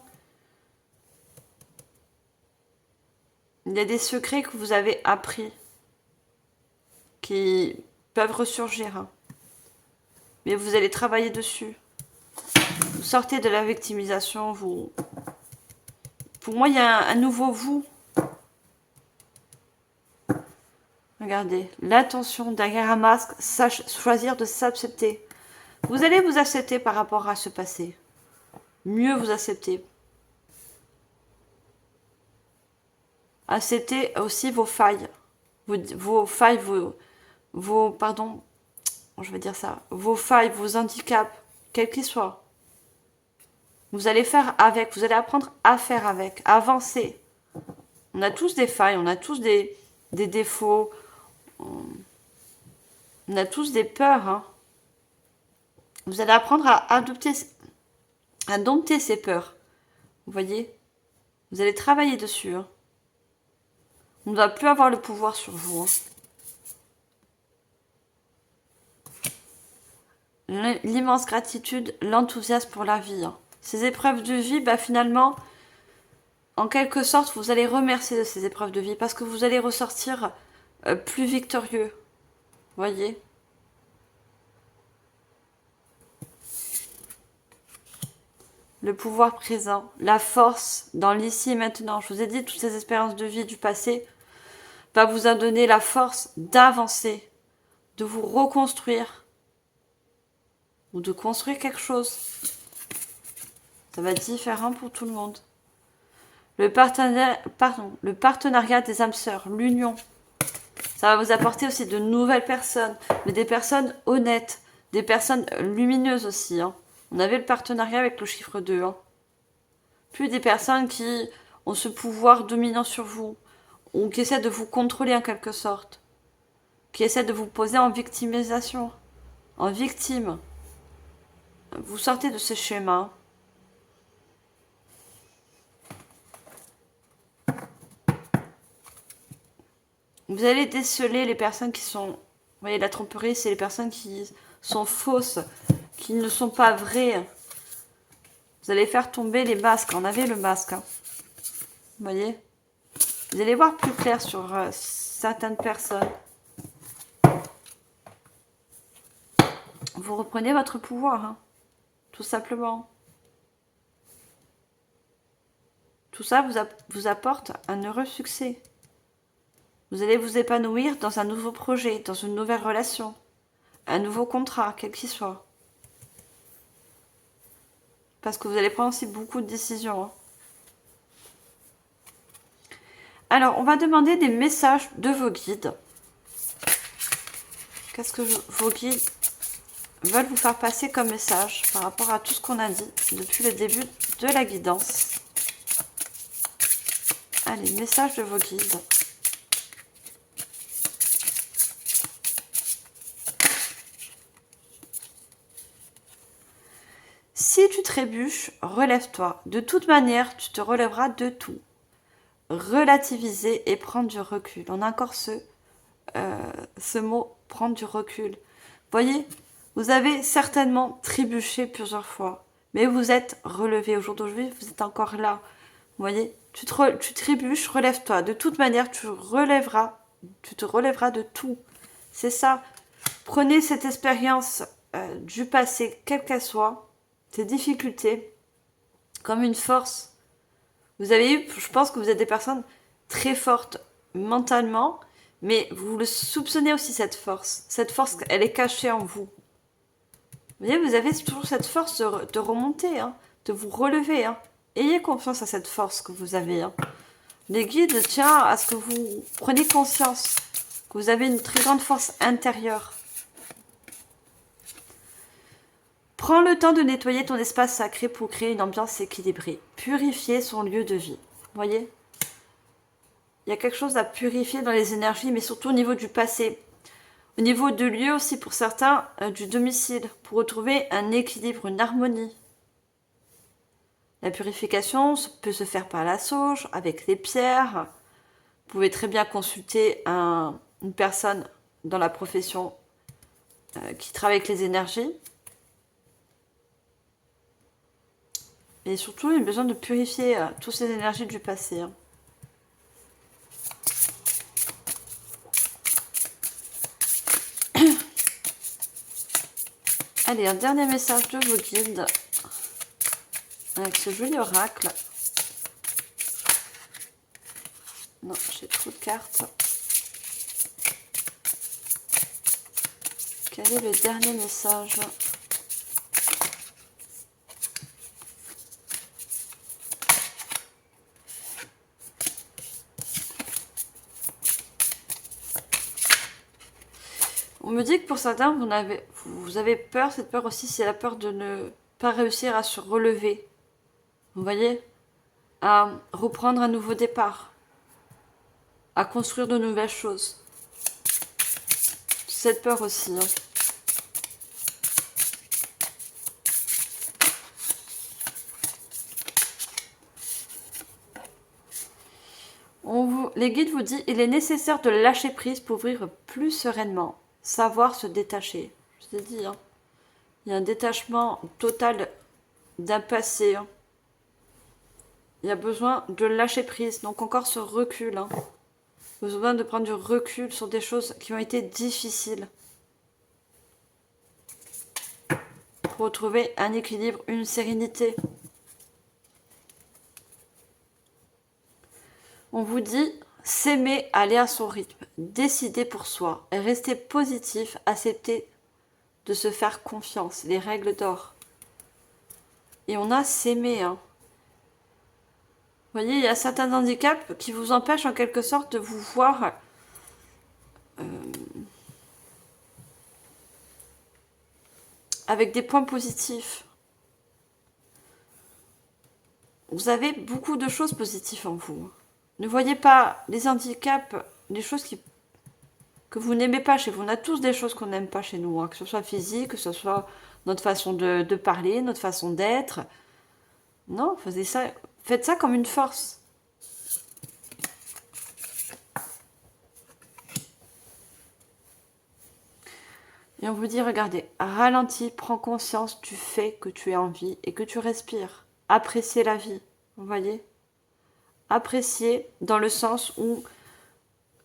Il y a des secrets que vous avez appris qui peuvent ressurgir. Mais vous allez travailler dessus. Vous sortez de la victimisation, vous... Pour moi, il y a un nouveau vous. Regardez, l'attention derrière un masque, choisir de s'accepter. Vous allez vous accepter par rapport à ce passé. Mieux vous accepter. Accepter aussi vos failles. Vos failles, pardon, je vais dire ça. Vos failles, vos handicaps, quels qu'ils soient. Vous allez faire avec, vous allez apprendre à faire avec, à avancer. On a tous des failles, on a tous des défauts. On a tous des peurs. Vous allez apprendre à dompter ces peurs. Vous voyez? Vous allez travailler dessus. On ne va plus avoir le pouvoir sur vous. L'immense gratitude, l'enthousiasme pour la vie. Ces épreuves de vie, finalement, en quelque sorte, vous allez remercier de ces épreuves de vie parce que vous allez ressortir plus victorieux. Vous voyez? Le pouvoir présent, la force dans l'ici et maintenant. Je vous ai dit, toutes ces expériences de vie du passé va vous donner la force d'avancer, de vous reconstruire ou de construire quelque chose. Ça va être différent pour tout le monde. Le partenariat des âmes sœurs, l'union. Ça va vous apporter aussi de nouvelles personnes, mais des personnes honnêtes, des personnes lumineuses aussi. On avait le partenariat avec le chiffre 2. Plus des personnes qui ont ce pouvoir dominant sur vous, ou qui essaient de vous contrôler en quelque sorte, qui essaient de vous poser en victimisation, en victime. Vous sortez de ce schéma. Vous allez déceler les personnes qui sont... Vous voyez, la tromperie, c'est les personnes qui sont fausses, qui ne sont pas vraies. Vous allez faire tomber les masques. On avait le masque. Vous voyez? Vous allez voir plus clair sur certaines personnes. Vous reprenez votre pouvoir. Tout simplement. Tout ça vous apporte un heureux succès. Vous allez vous épanouir dans un nouveau projet, dans une nouvelle relation, un nouveau contrat, quel qu'il soit. Parce que vous allez prendre aussi beaucoup de décisions. Alors, on va demander des messages de vos guides. Qu'est-ce que vos guides veulent vous faire passer comme message par rapport à tout ce qu'on a dit depuis le début de la guidance. Allez, message de vos guides. Si tu trébuches, relève-toi. De toute manière, tu te relèveras de tout. Relativiser et prendre du recul. On a encore ce mot, prendre du recul. Voyez, vous avez certainement trébuché plusieurs fois, mais vous êtes relevé. Aujourd'hui, vous êtes encore là. Vous voyez, tu trébuches, relève-toi. De toute manière, tu te relèveras de tout. C'est ça. Prenez cette expérience du passé, quelle qu'elle soit, ces difficultés, comme une force. Vous avez eu, je pense que vous êtes des personnes très fortes mentalement, mais vous le soupçonnez aussi, cette force. Cette force, elle est cachée en vous. Vous voyez, vous avez toujours cette force de remonter, hein, de vous relever. Hein. Ayez confiance à cette force que vous avez. Hein. Les guides tiennent à ce que vous preniez conscience que vous avez une très grande force intérieure. Prends le temps de nettoyer ton espace sacré pour créer une ambiance équilibrée. Purifier son lieu de vie. Vous voyez ? Il y a quelque chose à purifier dans les énergies, mais surtout au niveau du passé. Au niveau de lieu aussi, pour certains, du domicile, pour retrouver un équilibre, une harmonie. La purification peut se faire par la sauge, avec les pierres. Vous pouvez très bien consulter une personne dans la profession qui travaille avec les énergies. Et surtout, il y a besoin de purifier toutes ces énergies du passé. Hein. Allez, un dernier message de vos guides avec ce joli oracle. Non, j'ai trop de cartes. Quel est le dernier message ? On me dit que pour certains, vous avez peur. Cette peur aussi, c'est la peur de ne pas réussir à se relever. Vous voyez ? À reprendre un nouveau départ. À construire de nouvelles choses. Cette peur aussi. Hein. Les guides vous disent il est nécessaire de lâcher prise pour vivre plus sereinement. Savoir se détacher. Je vous ai dit, hein. Il y a un détachement total d'un passé. Hein. Il y a besoin de lâcher prise. Donc encore ce recul. Hein. Besoin de prendre du recul sur des choses qui ont été difficiles. Pour retrouver un équilibre, une sérénité. On vous dit s'aimer, aller à son rythme, décider pour soi, rester positif, accepter de se faire confiance, les règles d'or. Et on a s'aimer. Hein. Vous voyez, il y a certains handicaps qui vous empêchent en quelque sorte de vous voir avec des points positifs. Vous avez beaucoup de choses positives en vous. Ne voyez pas les handicaps, les choses que vous n'aimez pas chez vous. On a tous des choses qu'on n'aime pas chez nous, hein, que ce soit physique, que ce soit notre façon de parler, notre façon d'être. Non, faites ça comme une force. Et on vous dit, regardez, ralentis, prends conscience du fait que tu es en vie et que tu respires. Appréciez la vie, vous voyez ? Appréciez dans le sens où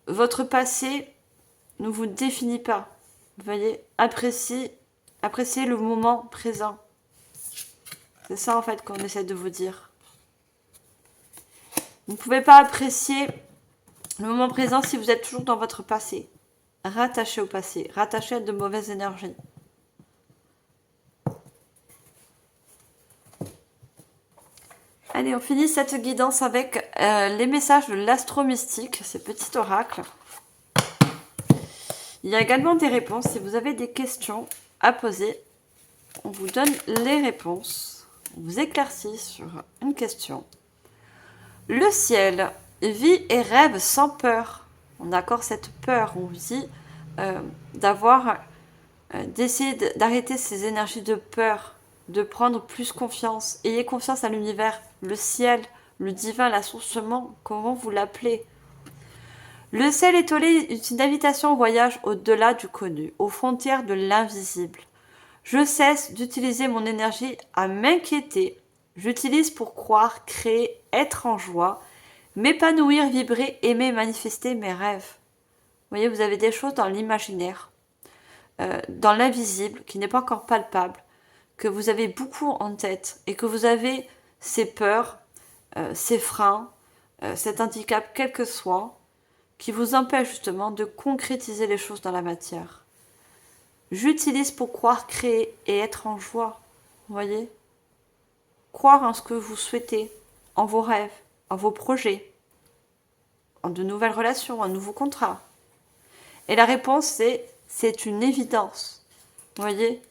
votre passé ne vous définit pas. Vous voyez, appréciez le moment présent. C'est ça en fait qu'on essaie de vous dire. Vous ne pouvez pas apprécier le moment présent si vous êtes toujours dans votre passé. Rattaché au passé, rattaché à de mauvaises énergies. Allez, on finit cette guidance avec les messages de l'astro-mystique, ces petits oracles. Il y a également des réponses. Si vous avez des questions à poser, on vous donne les réponses. On vous éclaircit sur une question. Le ciel vit et rêve sans peur. On a encore cette peur. On vous dit d'essayer d'arrêter ces énergies de peur, de prendre plus confiance. Ayez confiance à l'univers, le ciel, le divin, la source même, comment vous l'appelez. Le ciel étoilé est une invitation au voyage au-delà du connu, aux frontières de l'invisible. Je cesse d'utiliser mon énergie à m'inquiéter. J'utilise pour croire, créer, être en joie, m'épanouir, vibrer, aimer, manifester mes rêves. Vous voyez, vous avez des choses dans l'imaginaire, dans l'invisible, qui n'est pas encore palpable, que vous avez beaucoup en tête et que vous avez ces peurs, ces freins, cet handicap, quel que soit, qui vous empêche justement de concrétiser les choses dans la matière. J'utilise pour croire, créer et être en joie. Vous voyez ? Croire en ce que vous souhaitez, en vos rêves, en vos projets, en de nouvelles relations, un nouveau contrat. Et la réponse, c'est une évidence. Vous voyez ?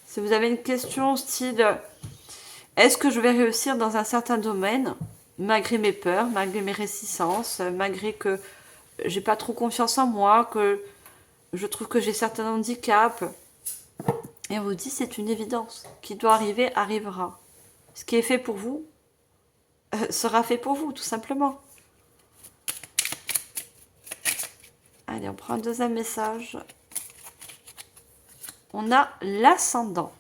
Si vous avez une question style est-ce que je vais réussir dans un certain domaine, malgré mes peurs, malgré mes réticences, malgré que j'ai pas trop confiance en moi, que je trouve que j'ai certains handicaps. Et on vous dit c'est une évidence. Qui doit arriver, arrivera. Ce qui est fait pour vous sera fait pour vous, tout simplement. Allez, on prend un deuxième message. On a l'ascendant.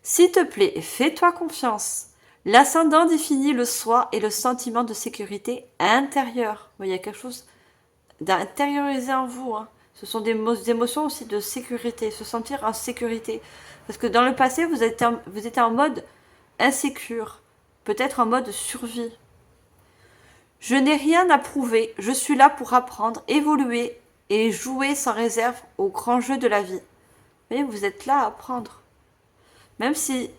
S'il te plaît, fais-toi confiance. L'ascendant définit le soi et le sentiment de sécurité intérieure. Il y a quelque chose d'intériorisé en vous. Ce sont des émotions aussi de sécurité, se sentir en sécurité. Parce que dans le passé, vous étiez en mode insécure, peut-être en mode survie. Je n'ai rien à prouver, je suis là pour apprendre, évoluer et jouer sans réserve au grand jeu de la vie. Vous voyez, vous êtes là à apprendre. Même si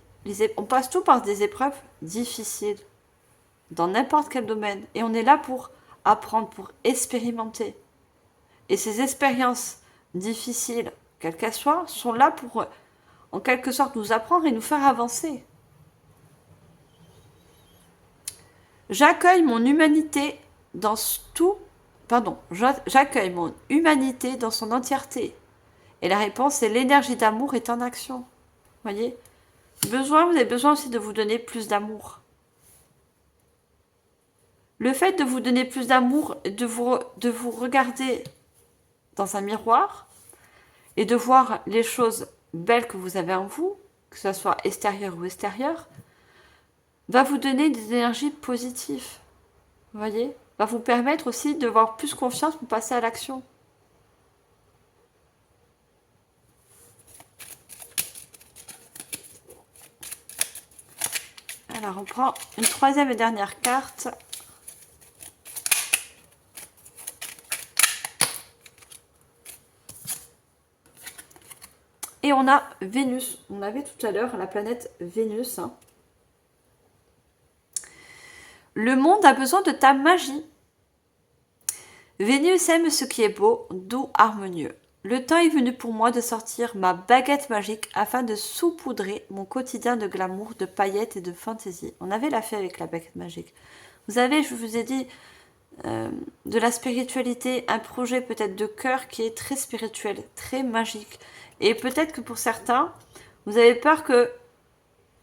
on passe tout par des épreuves difficiles, dans n'importe quel domaine. Et on est là pour apprendre, pour expérimenter. Et ces expériences difficiles, quelles qu'elles soient, sont là pour, en quelque sorte, nous apprendre et nous faire avancer. J'accueille mon humanité dans tout... j'accueille mon humanité dans son entièreté. Et la réponse est l'énergie d'amour est en action. Vous voyez ? Vous avez besoin aussi de vous donner plus d'amour. Le fait de vous donner plus d'amour, de vous regarder dans un miroir et de voir les choses belles que vous avez en vous, que ce soit extérieure ou extérieure, va vous donner des énergies positives. Vous voyez ? Va vous permettre aussi de avoir plus confiance pour passer à l'action. Alors, on prend une troisième et dernière carte. Et on a Vénus. On avait tout à l'heure la planète Vénus. Le monde a besoin de ta magie. Vénus aime ce qui est beau, doux, harmonieux. Le temps est venu pour moi de sortir ma baguette magique afin de saupoudrer mon quotidien de glamour, de paillettes et de fantaisie. On avait la fait avec la baguette magique. Vous avez, je vous ai dit, de la spiritualité, un projet peut-être de cœur qui est très spirituel, très magique. Et peut-être que pour certains, vous avez peur que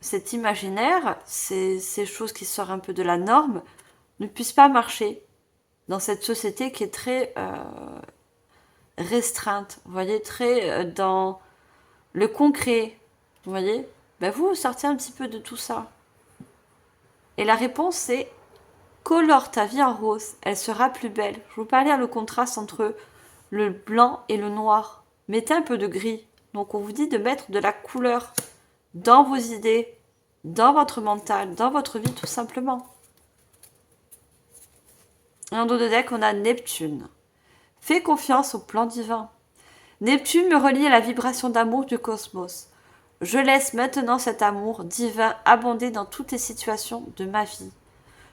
cet imaginaire, ces choses qui sortent un peu de la norme, ne puissent pas marcher dans cette société qui est très restreinte, vous voyez, très dans le concret, vous voyez. Ben vous sortez un petit peu de tout ça. Et la réponse c'est colore ta vie en rose, elle sera plus belle. Je vous parlais le contraste entre le blanc et le noir. Mettez un peu de gris. Donc on vous dit de mettre de la couleur dans vos idées, dans votre mental, dans votre vie tout simplement. Et en dos de deck, on a Neptune. Fais confiance au plan divin. Neptune me relie à la vibration d'amour du cosmos. Je laisse maintenant cet amour divin abonder dans toutes les situations de ma vie.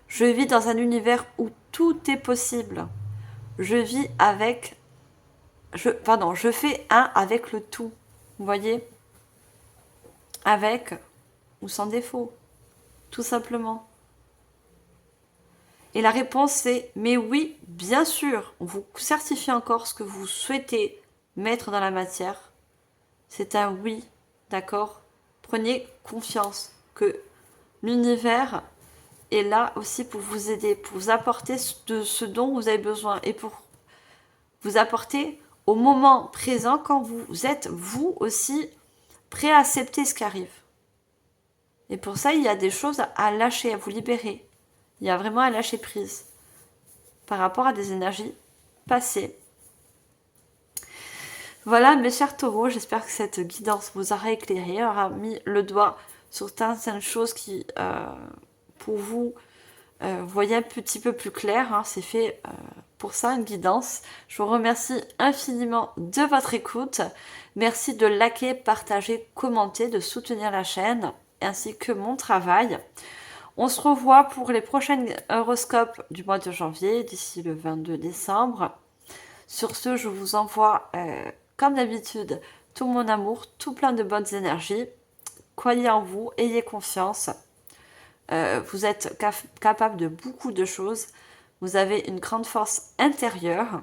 Je vis dans un univers où tout est possible. Je fais un avec le tout. Vous voyez? Avec ou sans défaut, tout simplement. Et la réponse c'est mais oui, bien sûr. On vous certifie encore ce que vous souhaitez mettre dans la matière. C'est un oui, d'accord? Prenez confiance que l'univers est là aussi pour vous aider, pour vous apporter de ce dont vous avez besoin et pour vous apporter au moment présent quand vous êtes vous aussi prêt à accepter ce qui arrive. Et pour ça, il y a des choses à lâcher, à vous libérer. Il y a vraiment à lâcher prise par rapport à des énergies passées. Voilà, mes chers taureaux, j'espère que cette guidance vous aura éclairé, aura mis le doigt sur certaines choses qui, pour vous, voyez un petit peu plus clair. Hein, c'est fait pour ça, une guidance. Je vous remercie infiniment de votre écoute. Merci de liker, partager, commenter, de soutenir la chaîne, ainsi que mon travail. On se revoit pour les prochains horoscopes du mois de janvier, d'ici le 22 décembre. Sur ce, je vous envoie, comme d'habitude, tout mon amour, tout plein de bonnes énergies. Croyez en vous, ayez confiance. Vous êtes capable de beaucoup de choses. Vous avez une grande force intérieure.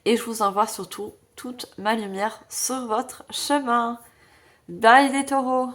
Et je vous envoie surtout toute ma lumière sur votre chemin. Bye les taureaux!